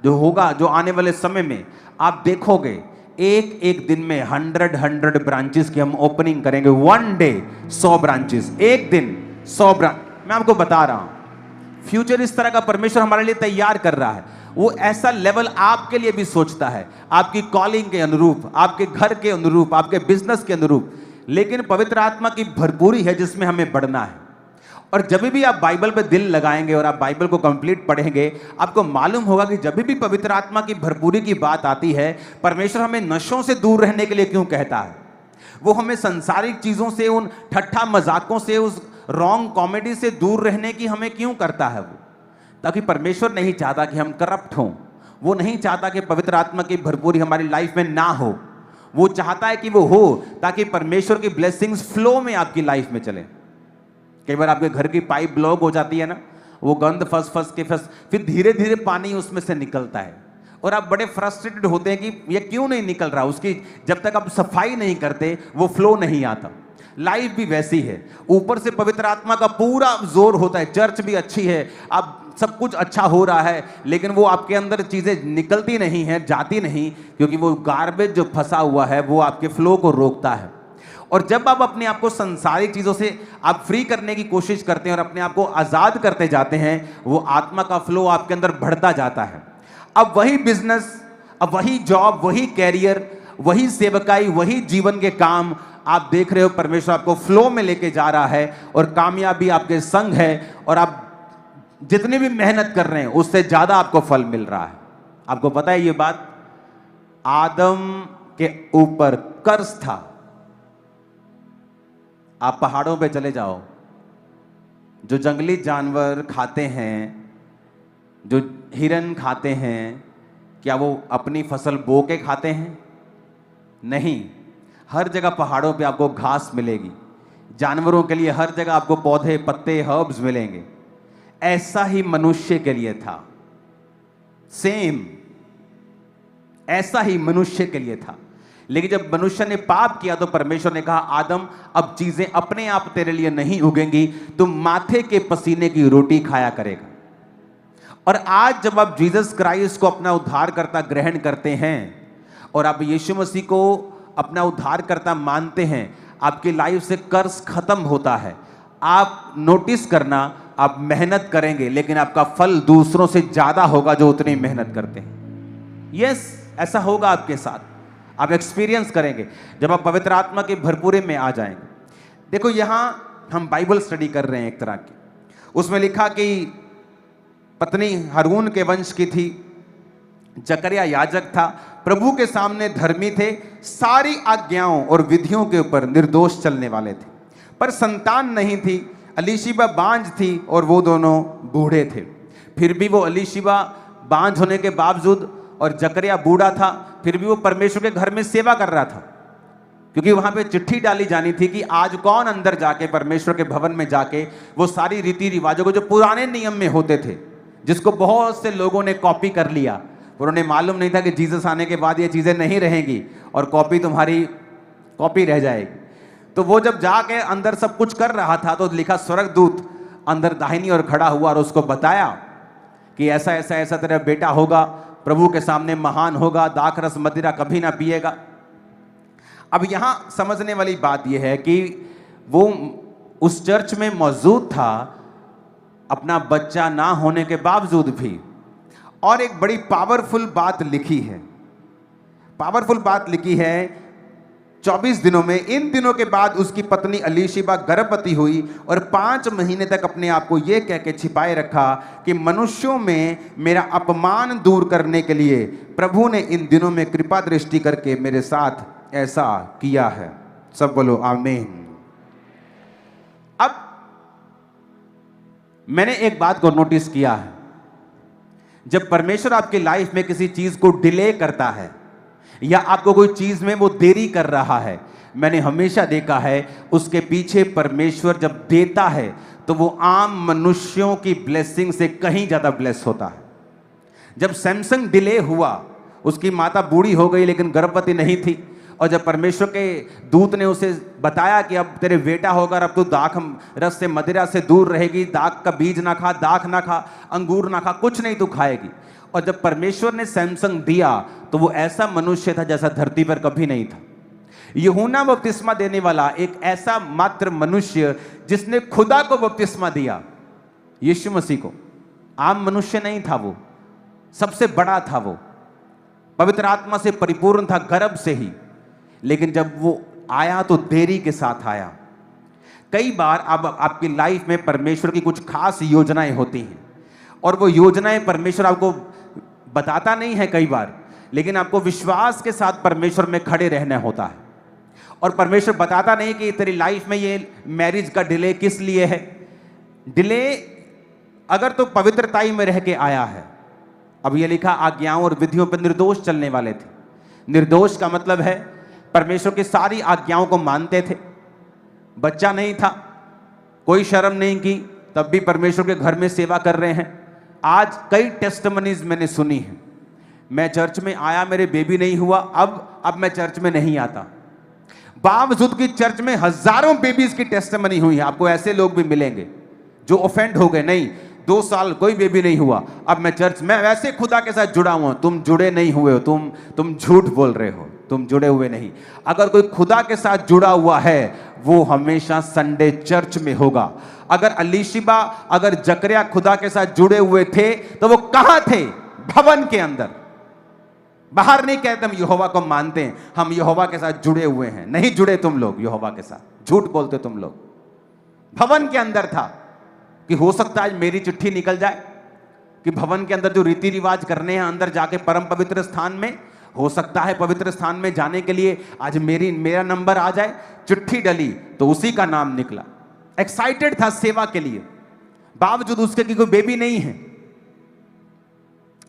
जो होगा, जो आने वाले समय में आप देखोगे एक एक दिन में 100 ब्रांचेस की हम ओपनिंग करेंगे। 1 डे 100 ब्रांचेस, एक दिन 100 ब्रांच। मैं आपको बता रहा हूं फ्यूचर इस तरह का परमेश्वर हमारे लिए तैयार कर रहा है। वो ऐसा लेवल आपके लिए भी सोचता है, आपकी कॉलिंग के अनुरूप, आपके घर के अनुरूप, आपके बिजनेस के अनुरूप। लेकिन पवित्र आत्मा की भरपूरी है जिसमें हमें बढ़ना है। और जब भी आप बाइबल पे दिल लगाएंगे और आप बाइबल को कंप्लीट पढ़ेंगे, आपको मालूम होगा कि जब भी पवित्र आत्मा की भरपूरी की बात आती है, परमेश्वर हमें नशों से दूर रहने के लिए क्यों कहता है। वो हमें संसारिक चीजों से, उन ठट्ठा मजाकों से, उस रॉन्ग कॉमेडी से दूर रहने की हमें क्यों करता है वो? ताकि परमेश्वर नहीं चाहता कि हम करप्ट हों, वो नहीं चाहता कि पवित्र आत्मा की भरपूरी हमारी लाइफ में ना हो। वो चाहता है कि वो हो ताकि परमेश्वर की ब्लेसिंग्स फ्लो में आपकी लाइफ में चले। कई बार आपके घर की पाइप ब्लॉक हो जाती है ना, वो गंद फंस के फिर धीरे धीरे पानी उसमें से निकलता है और आप बड़े फ्रस्ट्रेटेड होते हैं कि ये क्यों नहीं निकल रहा। उसकी जब तक आप सफाई नहीं करते वो फ्लो नहीं आता। लाइफ भी वैसी है, ऊपर से पवित्र आत्मा का पूरा जोर होता है, चर्च भी अच्छी है, अब सब कुछ अच्छा हो रहा है, लेकिन वो आपके अंदर चीजें निकलती नहीं है, जाती नहीं, क्योंकि वो गार्बेज जो फंसा हुआ है वो आपके फ्लो को रोकता है। और जब आप अपने आप को संसारिक चीजों से आप फ्री करने की कोशिश करते हैं और अपने आप को आजाद करते जाते हैं, वो आत्मा का फ्लो आपके अंदर बढ़ता जाता है। अब वही बिजनेस, अब वही जॉब, वही कैरियर, वही सेवकाई, वही जीवन के काम आप देख रहे हो, परमेश्वर आपको फ्लो में लेके जा रहा है और कामयाबी आपके संग है। और आप जितनी भी मेहनत कर रहे हैं उससे ज्यादा आपको फल मिल रहा है। आपको पता है ये बात? आदम के ऊपर कर्ज था। आप पहाड़ों पे चले जाओ, जो जंगली जानवर खाते हैं, जो हिरन खाते हैं, क्या वो अपनी फसल बो के खाते हैं? नहीं। हर जगह पहाड़ों पे आपको घास मिलेगी, जानवरों के लिए हर जगह आपको पौधे, पत्ते, हर्ब्स मिलेंगे। ऐसा ही मनुष्य के लिए था, सेम ऐसा ही मनुष्य के लिए था। लेकिन जब मनुष्य ने पाप किया तो परमेश्वर ने कहा, आदम अब चीजें अपने आप तेरे लिए नहीं उगेंगी, तुम माथे के पसीने की रोटी खाया करेगा। और आज जब आप जीसस क्राइस्ट को अपना उद्धारकर्ता ग्रहण करते हैं और आप यीशु मसीह को अपना उद्धारकर्ता मानते हैं, आपकी लाइफ से कर्ज खत्म होता है। आप नोटिस करना, आप मेहनत करेंगे लेकिन आपका फल दूसरों से ज्यादा होगा जो उतनी मेहनत करते हैं। यस, ऐसा होगा आपके साथ, आप एक्सपीरियंस करेंगे जब आप पवित्र आत्मा की भरपूरी में आ जाएंगे। देखो यहां हम बाइबल स्टडी कर रहे हैं एक तरह की, उसमें लिखा कि पत्नी हारून के वंश की थी, जकरिया याजक था, प्रभु के सामने धर्मी थे, सारी आज्ञाओं और विधियों के ऊपर निर्दोष चलने वाले थे, पर संतान नहीं थी। अलीशिबा बांझ थी और वो दोनों बूढ़े थे। फिर भी वो अलीशिबा बांझ होने के बावजूद और जकरिया बूढ़ा था, फिर भी वो परमेश्वर के घर में सेवा कर रहा था, क्योंकि वहां पे चिट्ठी डाली जानी थी कि आज कौन अंदर जाके परमेश्वर के भवन में जाके वो सारी रीति रिवाजों को जो पुराने नियम में होते थे, जिसको बहुत से लोगों ने कॉपी कर लिया, उन्होंने मालूम नहीं था कि जीसस आने के बाद ये चीजें नहीं रहेंगी और कॉपी तुम्हारी कॉपी रह जाएगी। तो वो जब जाके अंदर सब कुछ कर रहा था तो लिखा स्वर्गदूत अंदर दाहिनी ओर खड़ा हुआ और उसको बताया कि ऐसा ऐसा ऐसा तेरा बेटा होगा, प्रभु के सामने महान होगा, दाखरस मदिरा कभी ना पिएगा। अब यहां समझने वाली बात यह है कि वो उस चर्च में मौजूद था अपना बच्चा ना होने के बावजूद भी, और एक बड़ी पावरफुल बात लिखी है, पावरफुल बात लिखी है 24 दिनों में। इन दिनों के बाद उसकी पत्नी अलीशिबा गर्भवती हुई और 5 महीने तक अपने आप को यह कह के छिपाए रखा कि मनुष्यों में मेरा अपमान दूर करने के लिए प्रभु ने इन दिनों में कृपा दृष्टि करके मेरे साथ ऐसा किया है। सब बोलो आमीन। अब मैंने एक बात को नोटिस किया है, जब परमेश्वर आपकी लाइफ में किसी चीज को डिले करता है या आपको कोई चीज में वो देरी कर रहा है, मैंने हमेशा देखा है उसके पीछे परमेश्वर जब देता है तो वो आम मनुष्यों की ब्लेसिंग से कहीं ज्यादा ब्लेस होता है। जब सैमसंग डिले हुआ, उसकी माता बूढ़ी हो गई लेकिन गर्भवती नहीं थी, और जब परमेश्वर के दूत ने उसे बताया कि अब तेरे बेटा होगा, अब तू दाख रस से मदिरा से दूर रहेगी, दाख का बीज ना खा, दाख ना खा, अंगूर ना खा, कुछ नहीं तू खाएगी। और जब परमेश्वर ने सैमसंग दिया तो वो ऐसा मनुष्य था जैसा धरती पर कभी नहीं था। यूहन्ना बपतिस्मा देने वाला एक ऐसा मात्र मनुष्य जिसने खुदा को बपतिस्मा दिया, यीशु मसीह को। आम मनुष्य नहीं था वो, सबसे बड़ा था वो, पवित्र आत्मा से परिपूर्ण था गर्भ से ही, लेकिन जब वो आया तो देरी के साथ आया। कई बार अब आपकी लाइफ में परमेश्वर की कुछ खास योजनाएं होती हैं और वो योजनाएं परमेश्वर आपको बताता नहीं है कई बार, लेकिन आपको विश्वास के साथ परमेश्वर में खड़े रहना होता है। और परमेश्वर बताता नहीं कि तेरी लाइफ में ये मैरिज का डिले किस लिए है। डिले अगर तो पवित्रताई में रह के आया है। अब ये लिखा आज्ञाओं और विधियों पर निर्दोष चलने वाले थे। निर्दोष का मतलब है परमेश्वर की सारी आज्ञाओं को मानते थे, बच्चा नहीं था, कोई शर्म नहीं की, तब भी परमेश्वर के घर में सेवा कर रहे हैं। आज कई टेस्टमनीज मैंने सुनी है, मैं चर्च में आया, मेरे बेबी नहीं हुआ, अब मैं चर्च में नहीं आता। बावजूद कि चर्च में हजारों बेबीज की टेस्टमनी हुई है। आपको ऐसे लोग भी मिलेंगे जो ऑफेंड हो गए, नहीं 2 साल कोई बेबी नहीं हुआ, अब मैं चर्च में वैसे खुदा के साथ जुड़ा हुआ। तुम जुड़े नहीं हुए हो, तुम झूठ बोल रहे हो, तुम जुड़े हुए नहीं। अगर कोई खुदा के साथ जुड़ा हुआ है वो हमेशा संडे चर्च में होगा। अगर अलीशिबा, अगर जकरिया खुदा के साथ जुड़े हुए थे तो वो कहां थे? भवन के अंदर। बाहर नहीं कहते हम यहोवा को मानते हैं, हम यहोवा के साथ जुड़े हुए हैं। नहीं जुड़े तुम लोग यहोवा के साथ, झूठ बोलते तुम लोग। भवन के अंदर था कि हो सकता है आज मेरी चिट्ठी निकल जाए कि भवन के अंदर जो रीति रिवाज करने हैं अंदर जाके परम पवित्र स्थान में, हो सकता है पवित्र स्थान में जाने के लिए आज मेरा नंबर आ जाए। चिट्ठी डली तो उसी का नाम निकला। एक्साइटेड था सेवा के लिए, बावजूद उसके कि कोई बेबी नहीं है।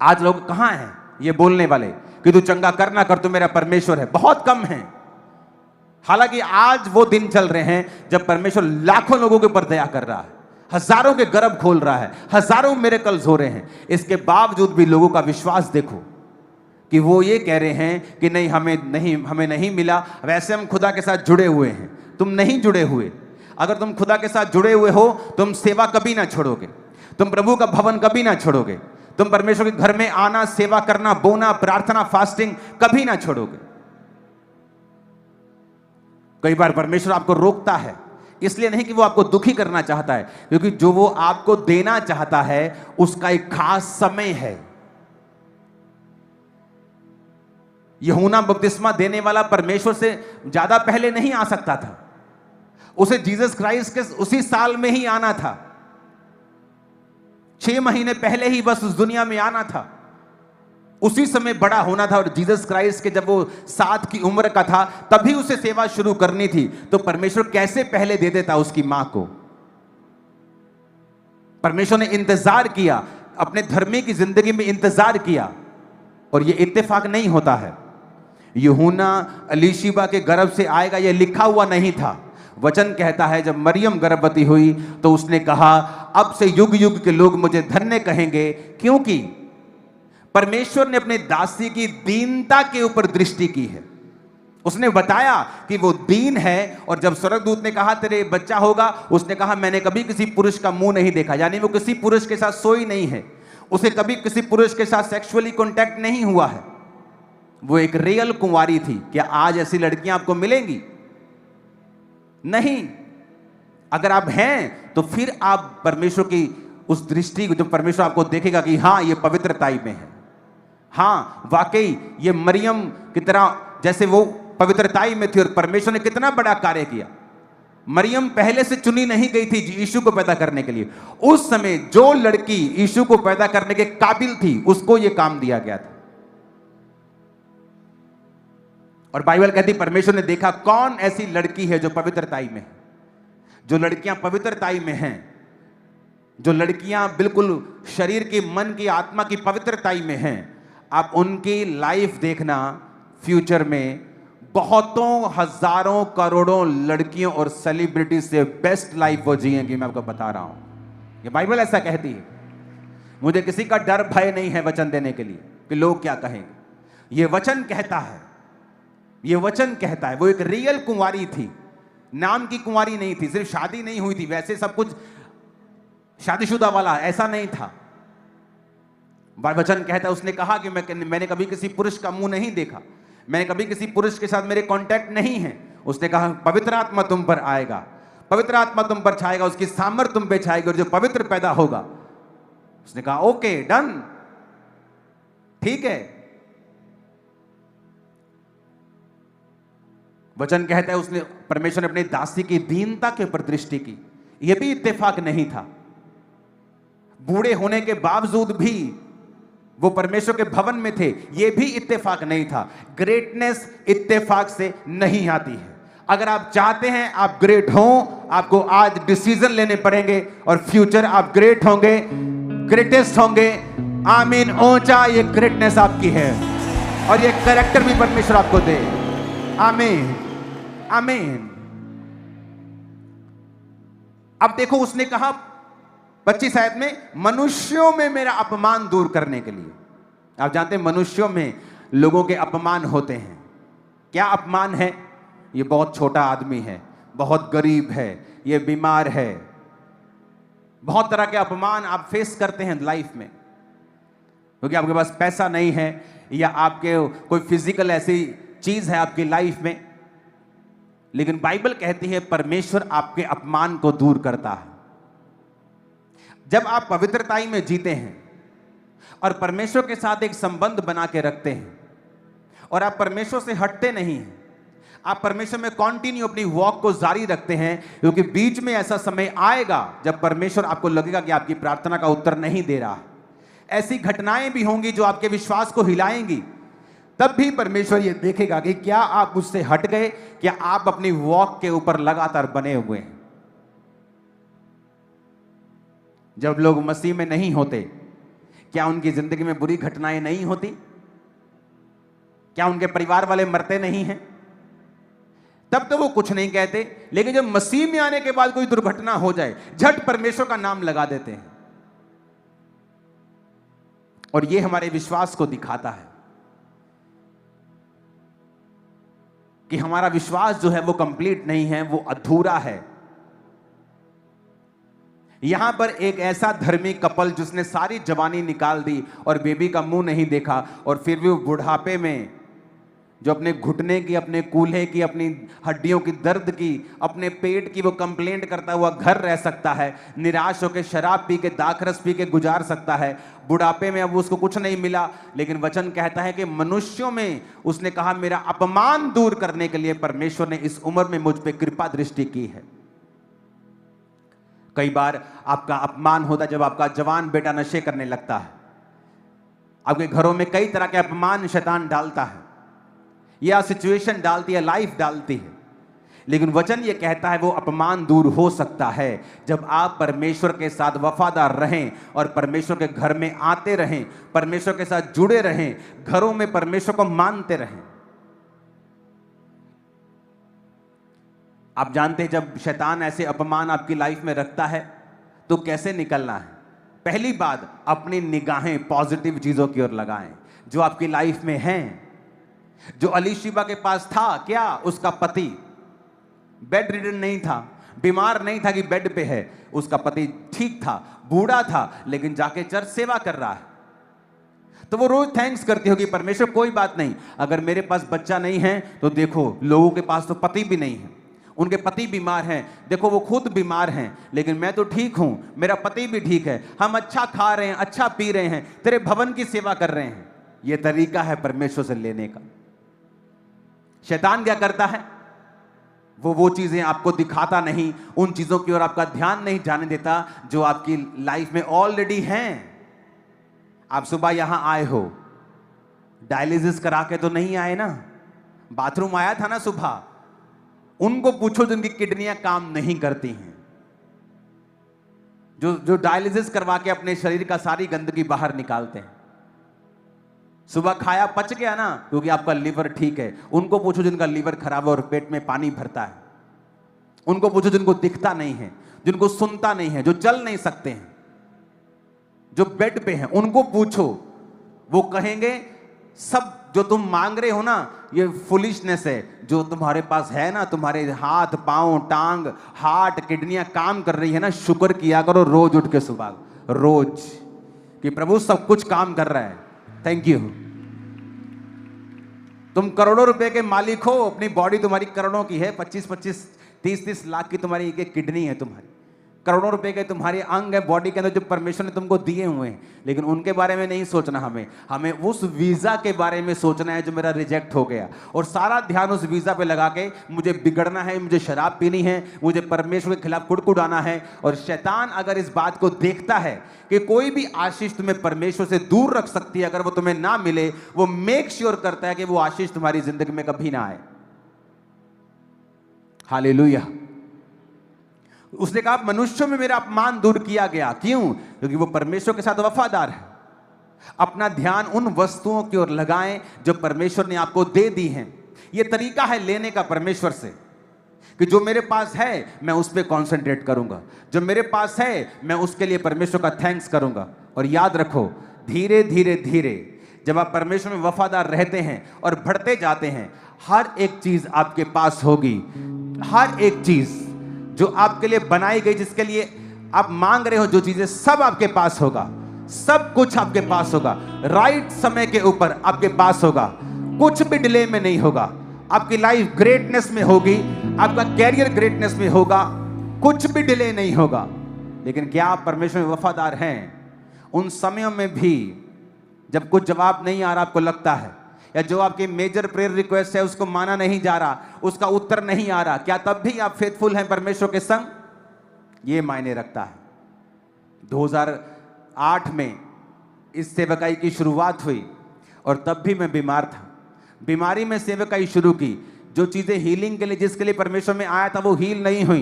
आज लोग कहां हैं ये बोलने वाले कि तू चंगा कर ना कर, तू मेरा परमेश्वर है? बहुत कम है। हालांकि आज वो दिन चल रहे हैं जब परमेश्वर लाखों लोगों के ऊपर दया कर रहा है, हजारों के गर्भ खोल रहा है, हजारों मिरेकल्स हो रहे हैं। इसके बावजूद भी लोगों का विश्वास देखो कि वो ये कह रहे हैं कि नहीं हमें नहीं मिला। वैसे हम खुदा के साथ जुड़े हुए हैं। तुम नहीं जुड़े हुए। अगर तुम खुदा के साथ जुड़े हुए हो तुम सेवा कभी ना छोड़ोगे, तुम प्रभु का भवन कभी ना छोड़ोगे, तुम परमेश्वर के घर में आना, सेवा करना, बोना, प्रार्थना, फास्टिंग कभी ना छोड़ोगे। कई बार परमेश्वर आपको रोकता है, इसलिए नहीं कि वो आपको दुखी करना चाहता है, क्योंकि जो वो आपको देना चाहता है उसका एक खास समय है। यूहन्ना बपतिस्मा देने वाला परमेश्वर से ज्यादा पहले नहीं आ सकता था, उसे जीसस क्राइस्ट के उसी साल में ही आना था, 6 महीने पहले ही बस उस दुनिया में आना था, उसी समय बड़ा होना था। और जीसस क्राइस्ट के जब वो 7 की उम्र का था तभी उसे सेवा शुरू करनी थी, तो परमेश्वर कैसे पहले दे देता उसकी मां को? परमेश्वर ने इंतजार किया, अपने धर्मी की जिंदगी में इंतजार किया, और ये इत्तेफाक नहीं होता है। यूहन्ना एलीशिबा के गर्भ से आएगा यह लिखा हुआ नहीं था। वचन कहता है जब मरियम गर्भवती हुई तो उसने कहा अब से युग युग के लोग मुझे धन्य कहेंगे, क्योंकि परमेश्वर ने अपने दासी की दीनता के ऊपर दृष्टि की है। उसने बताया कि वो दीन है, और जब स्वर्गदूत ने कहा तेरे बच्चा होगा, उसने कहा मैंने कभी किसी पुरुष का मुंह नहीं देखा, यानी वो किसी पुरुष के साथ सोई नहीं है, उसे कभी किसी पुरुष के साथ सेक्सुअली कॉन्टैक्ट नहीं हुआ है, वो एक रियल कुंवारी थी। क्या आज ऐसी लड़कियां आपको मिलेंगी? नहीं। अगर आप हैं तो फिर आप परमेश्वर की उस दृष्टि, जो परमेश्वर आपको देखेगा कि हां ये पवित्रताई में है, हां वाकई ये मरियम की तरह जैसे वो पवित्रताई में थी, और परमेश्वर ने कितना बड़ा कार्य किया। मरियम पहले से चुनी नहीं गई थी यीशु को पैदा करने के लिए, उस समय जो लड़की यीशु को पैदा करने के काबिल थी उसको यह काम दिया गया था। और बाइबल कहती परमेश्वर ने देखा कौन ऐसी लड़की है जो पवित्रताई में है। जो लड़कियां पवित्रताई में हैं, जो लड़कियां बिल्कुल शरीर की, मन की, आत्मा की पवित्रताई में हैं, आप उनकी लाइफ देखना, फ्यूचर में बहुतों हजारों करोड़ों लड़कियों और सेलिब्रिटी से बेस्ट लाइफ वो जिएंगी। मैं आपको बता रहा हूं, ये बाइबल ऐसा कहती है। मुझे किसी का डर भय नहीं है वचन देने के लिए कि लोग क्या कहेंगे। ये वचन कहता है, ये वचन कहता है। वो एक रियल कुंवारी थी, नाम की कुंवारी नहीं थी, सिर्फ शादी नहीं हुई थी, वैसे सब कुछ शादीशुदा वाला ऐसा नहीं था। वचन कहता है उसने कहा कि मैंने कभी किसी पुरुष का मुंह नहीं देखा, मैंने कभी किसी पुरुष के साथ मेरे कांटेक्ट नहीं है। उसने कहा पवित्र आत्मा तुम पर आएगा, पवित्र आत्मा तुम पर छाएगा, उसकी सामर्थ तुम पे छाएगी, और जो पवित्र पैदा होगा। उसने कहा ओके डन, ठीक है। वचन कहता है उसने, परमेश्वर ने अपने दासी की दीनता के ऊपर दृष्टि की। यह भी इत्तेफाक नहीं था, बूढ़े होने के बावजूद भी वो परमेश्वर के भवन में थे, यह भी इत्तेफाक नहीं था। ग्रेटनेस इत्तेफाक से नहीं आती है। अगर आप चाहते हैं आप ग्रेट हो, आपको आज डिसीजन लेने पड़ेंगे, और फ्यूचर आप ग्रेट होंगे, ग्रेटेस्ट होंगे। आमीन। ऊंचा ये ग्रेटनेस आपकी है, और ये कैरेक्टर भी परमेश्वर आपको दे। आमीन, आमीन। अब देखो उसने कहा 25 आयत में, मनुष्यों में मेरा अपमान दूर करने के लिए। आप जानते हैं मनुष्यों में लोगों के अपमान होते हैं। क्या अपमान है? ये बहुत छोटा आदमी है, बहुत गरीब है, ये बीमार है। बहुत तरह के अपमान आप फेस करते हैं लाइफ में, क्योंकि आपके पास पैसा नहीं है, या आपके कोई फिजिकल ऐसी चीज है आपकी लाइफ में। लेकिन बाइबल कहती है परमेश्वर आपके अपमान को दूर करता है। जब आप पवित्रताई में जीते हैं और परमेश्वर के साथ एक संबंध बना के रखते हैं, और आप परमेश्वर से हटते नहीं हैं, आप परमेश्वर में कंटिन्यू अपनी वॉक को जारी रखते हैं, क्योंकि बीच में ऐसा समय आएगा जब परमेश्वर आपको लगेगा कि आपकी प्रार्थना का उत्तर नहीं दे रहा है। ऐसी घटनाएं भी होंगी जो आपके विश्वास को हिलाएंगी। तब भी परमेश्वर ये देखेगा कि क्या आप उससे हट गए, क्या आप अपनी वॉक के ऊपर लगातार बने हुए हैं। जब लोग मसीह में नहीं होते, क्या उनकी जिंदगी में बुरी घटनाएं नहीं होती? क्या उनके परिवार वाले मरते नहीं हैं? तब तो वो कुछ नहीं कहते, लेकिन जब मसीह में आने के बाद कोई दुर्घटना हो जाए, झट परमेश्वर का नाम लगा देते हैं। और ये हमारे विश्वास को दिखाता है कि हमारा विश्वास जो है वो कंप्लीट नहीं है, वो अधूरा है। यहां पर एक ऐसा धर्मी कपल जिसने सारी जवानी निकाल दी और बेबी का मुंह नहीं देखा, और फिर भी वो बुढ़ापे में जो अपने घुटने की, अपने कूल्हे की, अपनी हड्डियों की दर्द की, अपने पेट की वो कंप्लेंट करता हुआ घर रह सकता है, निराश होकर शराब पी के, दाखरस पी के गुजार सकता है, बुढ़ापे में अब उसको कुछ नहीं मिला, लेकिन वचन कहता है कि मनुष्यों में उसने कहा मेरा अपमान दूर करने के लिए परमेश्वर ने इस उम्र में मुझ पे कृपा दृष्टि की है। कई बार आपका अपमान होता है जब आपका जवान बेटा नशे करने लगता है। आपके घरों में कई तरह के अपमान शैतान डालता है, या सिचुएशन डालती है, लाइफ डालती है, लेकिन वचन ये कहता है वो अपमान दूर हो सकता है जब आप परमेश्वर के साथ वफादार रहें और परमेश्वर के घर में आते रहें, परमेश्वर के साथ जुड़े रहें, घरों में परमेश्वर को मानते रहें। आप जानते हैं जब शैतान ऐसे अपमान आपकी लाइफ में रखता है तो कैसे निकलना है। पहली बात, अपनी निगाहें पॉजिटिव चीजों की ओर लगाएं जो आपकी लाइफ में हैं। जो अलीशिबा के पास था, क्या उसका पति बेड रिडन नहीं था, बीमार नहीं था कि बेड पे है, उसका पति ठीक था, बूढ़ा था, लेकिन जाके चर्च सेवा कर रहा है। तो वो रोज थैंक्स करती होगी, परमेश्वर कोई बात नहीं, अगर मेरे पास बच्चा नहीं है तो देखो लोगों के पास तो पति भी नहीं है, उनके पति बीमार हैं, देखो वो खुद बीमार हैं, लेकिन मैं तो ठीक हूं, मेरा पति भी ठीक है, हम अच्छा खा रहे हैं, अच्छा पी रहे हैं, तेरे भवन की सेवा कर रहे हैं। यह तरीका है परमेश्वर से लेने का। शैतान क्या करता है, वो चीजें आपको दिखाता नहीं, उन चीजों की ओर आपका ध्यान नहीं जाने देता जो आपकी लाइफ में ऑलरेडी हैं। आप सुबह यहां आए हो, डायलिसिस करा के तो नहीं आए ना, बाथरूम आया था ना सुबह। उनको पूछो जिनकी किडनियां काम नहीं करती हैं, जो डायलिसिस करवा के अपने शरीर का सारी गंदगी बाहर निकालते हैं। सुबह खाया पच गया ना, क्योंकि आपका लीवर ठीक है। उनको पूछो जिनका लीवर खराब है और पेट में पानी भरता है। उनको पूछो जिनको दिखता नहीं है, जिनको सुनता नहीं है, जो चल नहीं सकते हैं, जो बेड पे हैं, उनको पूछो, वो कहेंगे सब जो तुम मांग रहे हो ना ये फुलिशनेस है। जो तुम्हारे पास है ना, तुम्हारे हाथ पांव टांग हार्ट किडनियां काम कर रही है ना, शुक्र किया करो रोज उठ के सुबह, रोज, कि प्रभु सब कुछ काम कर रहा है, थैंक यू। तुम करोड़ों रुपए के मालिक हो, अपनी बॉडी तुम्हारी करोड़ों की है, 25-25 30-30 लाख की तुम्हारी एक किडनी है, तुम्हारी करोड़ों रुपए के तुम्हारे अंग है बॉडी के अंदर जो परमेश्वर ने तुमको दिए हुए हैं, लेकिन उनके बारे में नहीं सोचना। हमें उस वीजा के बारे में सोचना है जो मेरा रिजेक्ट हो गया, और सारा ध्यान उस वीजा पे लगा के मुझे बिगड़ना है, मुझे शराब पीनी है, मुझे परमेश्वर के खिलाफ कुड़कुड़ाना है। और शैतान अगर इस बात को देखता है कि कोई भी आशीष तुम्हें परमेश्वर से दूर रख सकती है, अगर वो तुम्हें ना मिले, वो मेक श्योर करता है कि वो आशीष तुम्हारी जिंदगी में कभी ना आए। हालेलुया। उसने कहा मनुष्यों में मेरा अपमान दूर किया गया, क्यों? क्योंकि वो परमेश्वर के साथ वफादार है। अपना ध्यान उन वस्तुओं की ओर लगाएं जो परमेश्वर ने आपको दे दी हैं। यह तरीका है लेने का परमेश्वर से, कि जो मेरे पास है मैं उस पर कॉन्सेंट्रेट करूंगा, जो मेरे पास है मैं उसके लिए परमेश्वर का थैंक्स करूंगा। और याद रखो, धीरे धीरे धीरे जब आप परमेश्वर में वफादार रहते हैं और बढ़ते जाते हैं, हर एक चीज आपके पास होगी। हर एक चीज जो आपके लिए बनाई गई, जिसके लिए आप मांग रहे हो, जो चीजें, सब आपके पास होगा। सब कुछ आपके पास होगा, राइट समय के ऊपर आपके पास होगा, कुछ भी डिले में नहीं होगा। आपकी लाइफ ग्रेटनेस में होगी, आपका कैरियर ग्रेटनेस में होगा, कुछ भी डिले नहीं होगा। लेकिन क्या आप परमेश्वर में वफादार हैं? उन समयों में भी जब कुछ जवाब नहीं आ रहा, आपको लगता है, या जो आपकी मेजर प्रेयर रिक्वेस्ट है उसको माना नहीं जा रहा, उसका उत्तर नहीं आ रहा, क्या तब भी आप फेथफुल हैं परमेश्वर के संग? ये मायने रखता है। 2008 में इस सेवकाई की शुरुआत हुई और तब भी मैं बीमार था। बीमारी में सेवकाई शुरू की। जो चीजें हीलिंग के लिए, जिसके लिए परमेश्वर में आया था, वो हील नहीं हुई।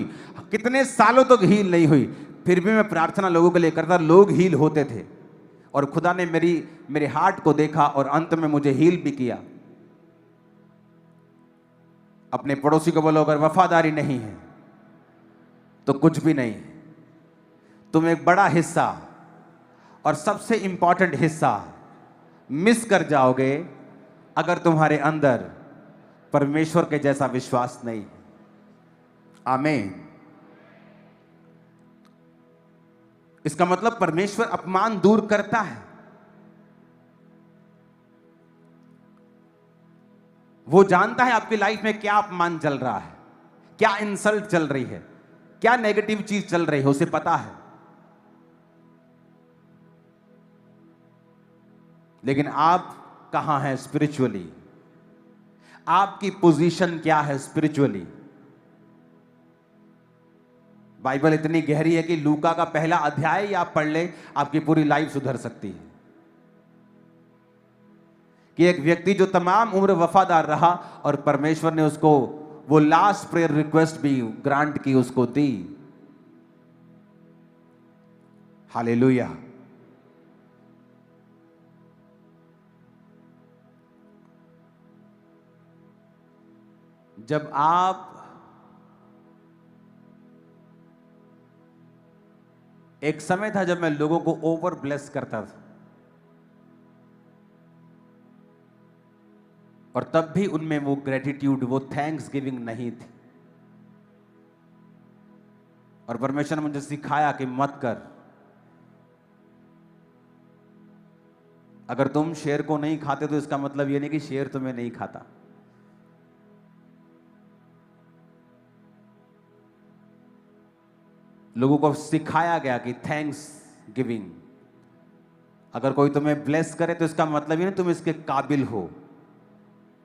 कितने सालों तक हील नहीं हुई। फिर भी मैं प्रार्थना लोगों के लिए करता, लोग हील होते थे, और खुदा ने मेरे हार्ट को देखा और अंत में मुझे हील भी किया। अपने पड़ोसी को बोलो, अगर वफादारी नहीं है तो कुछ भी नहीं है। तुम एक बड़ा हिस्सा और सबसे इंपॉर्टेंट हिस्सा मिस कर जाओगे अगर तुम्हारे अंदर परमेश्वर के जैसा विश्वास नहीं है। आमीन। इसका मतलब परमेश्वर अपमान दूर करता है। वो जानता है आपकी लाइफ में क्या अपमान चल रहा है, क्या इंसल्ट चल रही है, क्या नेगेटिव चीज चल रही है, उसे पता है। लेकिन आप कहां हैं स्पिरिचुअली? आपकी पोजीशन क्या है स्पिरिचुअली? बाइबल इतनी गहरी है कि लूका का पहला अध्याय ही आप पढ़ ले, आपकी पूरी लाइफ सुधर सकती है। कि एक व्यक्ति जो तमाम उम्र वफादार रहा और परमेश्वर ने उसको वो लास्ट प्रेयर रिक्वेस्ट भी ग्रांट की, उसको दी। हालेलुया। जब आप एक समय था जब मैं लोगों को ओवर ब्लेस करता था, और तब भी उनमें वो ग्रेटिट्यूड, वो थैंक्स गिविंग नहीं थी। और परमेश्वर ने मुझे सिखाया कि मत कर। अगर तुम शेर को नहीं खाते तो इसका मतलब ये नहीं कि शेर तुम्हें नहीं खाता। लोगों को सिखाया गया कि थैंक्स गिविंग, अगर कोई तुम्हें ब्लेस करे तो इसका मतलब ये नहीं तुम इसके काबिल हो।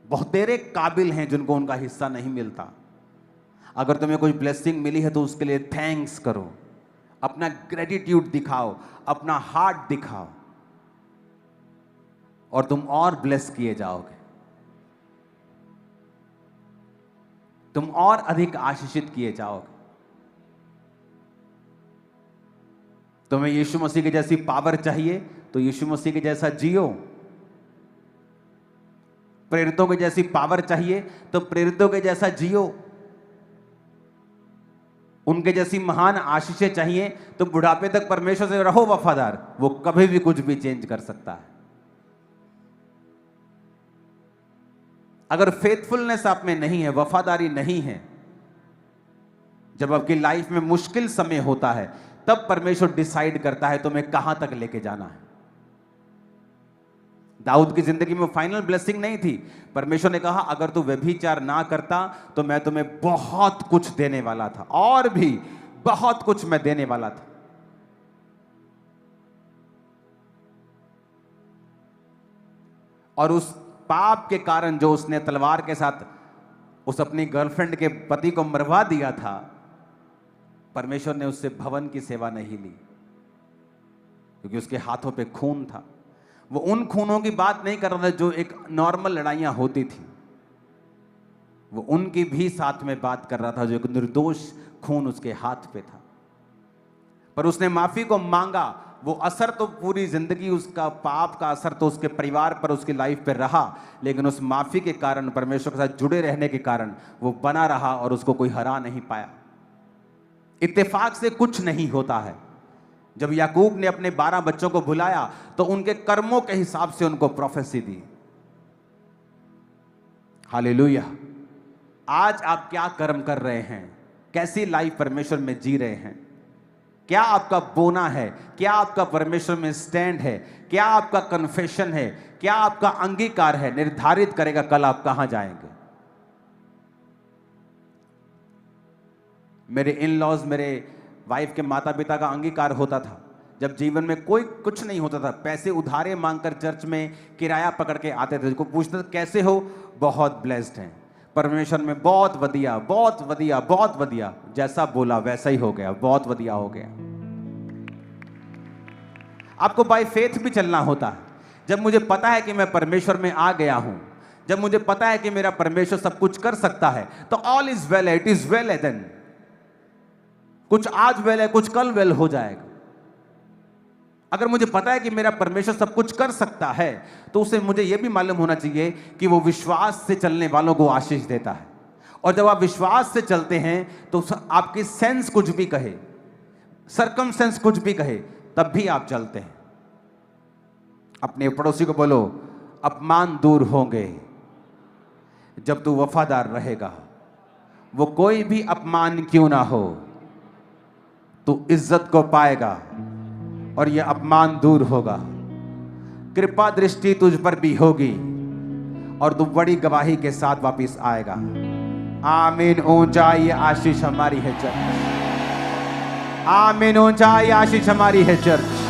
बहुत तेरे काबिल हैं जिनको उनका हिस्सा नहीं मिलता। अगर तुम्हें कोई ब्लेसिंग मिली है तो उसके लिए थैंक्स करो, अपना ग्रेटिट्यूड दिखाओ, अपना हार्ट दिखाओ, और तुम और ब्लेस किए जाओगे, तुम और अधिक आशीषित किए जाओगे। तुम्हें यीशु मसीह की जैसी पावर चाहिए तो यीशु मसीह के जैसा जियो। प्रेरितों के जैसी पावर चाहिए तो प्रेरितों के जैसा जियो। उनके जैसी महान आशीषें चाहिए तो बुढ़ापे तक परमेश्वर से रहो वफादार। वो कभी भी कुछ भी चेंज कर सकता है। अगर फेथफुलनेस आप में नहीं है, वफादारी नहीं है, जब आपकी लाइफ में मुश्किल समय होता है तब परमेश्वर डिसाइड करता है तुम्हें कहां तक लेके जाना है। दाऊद की जिंदगी में फाइनल ब्लेसिंग नहीं थी। परमेश्वर ने कहा अगर तू व्यभिचार ना करता तो मैं तुम्हें बहुत कुछ देने वाला था, और भी बहुत कुछ मैं देने वाला था। और उस पाप के कारण जो उसने तलवार के साथ उस अपनी गर्लफ्रेंड के पति को मरवा दिया था, परमेश्वर ने उससे भवन की सेवा नहीं ली, क्योंकि उसके हाथों पे खून था। वो उन खूनों की बात नहीं कर रहा था जो एक नॉर्मल लड़ाइयां होती थी, वो उनकी भी साथ में बात कर रहा था जो एक निर्दोष खून उसके हाथ पे था। पर उसने माफी को मांगा। वो असर तो पूरी जिंदगी उसका पाप का असर तो उसके परिवार पर, उसकी लाइफ पे रहा, लेकिन उस माफी के कारण, परमेश्वर के साथ जुड़े रहने के कारण वो बना रहा और उसको कोई हरा नहीं पाया। इत्तेफाक से कुछ नहीं होता है। जब याकूब ने अपने 12 बच्चों को बुलाया तो उनके कर्मों के हिसाब से उनको प्रोफेसी दी। हालेलुया। आज आप क्या कर्म कर रहे हैं? कैसी लाइफ परमेश्वर में जी रहे हैं? क्या आपका बोना है? क्या आपका परमेश्वर में स्टैंड है? क्या आपका कन्फेशन है? क्या आपका अंगीकार है? निर्धारित करेगा कल आप कहां जाएंगे। मेरे इन लॉज, मेरे वाइफ के माता पिता का अंगीकार होता था। जब जीवन में कोई कुछ नहीं होता था, पैसे उधारे मांगकर चर्च में किराया पकड़ के आते थे। को पूछते थे कैसे हो? बहुत ब्लेस्ड हैं परमेश्वर में, बहुत वधिया, बहुत वधिया, बहुत वधिया। जैसा बोला वैसा ही हो गया, बहुत वधिया हो गया। आपको बाय फेथ भी चलना होता है। जब मुझे पता है कि मैं परमेश्वर में आ गया हूं, जब मुझे पता है कि मेरा परमेश्वर सब कुछ कर सकता है, तो all is well, it is well. Then कुछ आज वेल है, कुछ कल वेल हो जाएगा। अगर मुझे पता है कि मेरा परमेश्वर सब कुछ कर सकता है, तो उसे मुझे यह भी मालूम होना चाहिए कि वो विश्वास से चलने वालों को आशीष देता है। और जब आप विश्वास से चलते हैं तो आपकी सेंस कुछ भी कहे, सरकमस्टेंस कुछ भी कहे, तब भी आप चलते हैं। अपने पड़ोसी को बोलो, अपमान दूर होंगे जब तू वफादार रहेगा। वो कोई भी अपमान क्यों ना हो, तू इज्जत को पाएगा और यह अपमान दूर होगा। कृपा दृष्टि तुझ पर भी होगी और तू बड़ी गवाही के साथ वापस आएगा। आमीन। ऊंचा ये आशीष हमारी है चर्च। आमीन। ऊंचा ये आशीष हमारी है चर्च।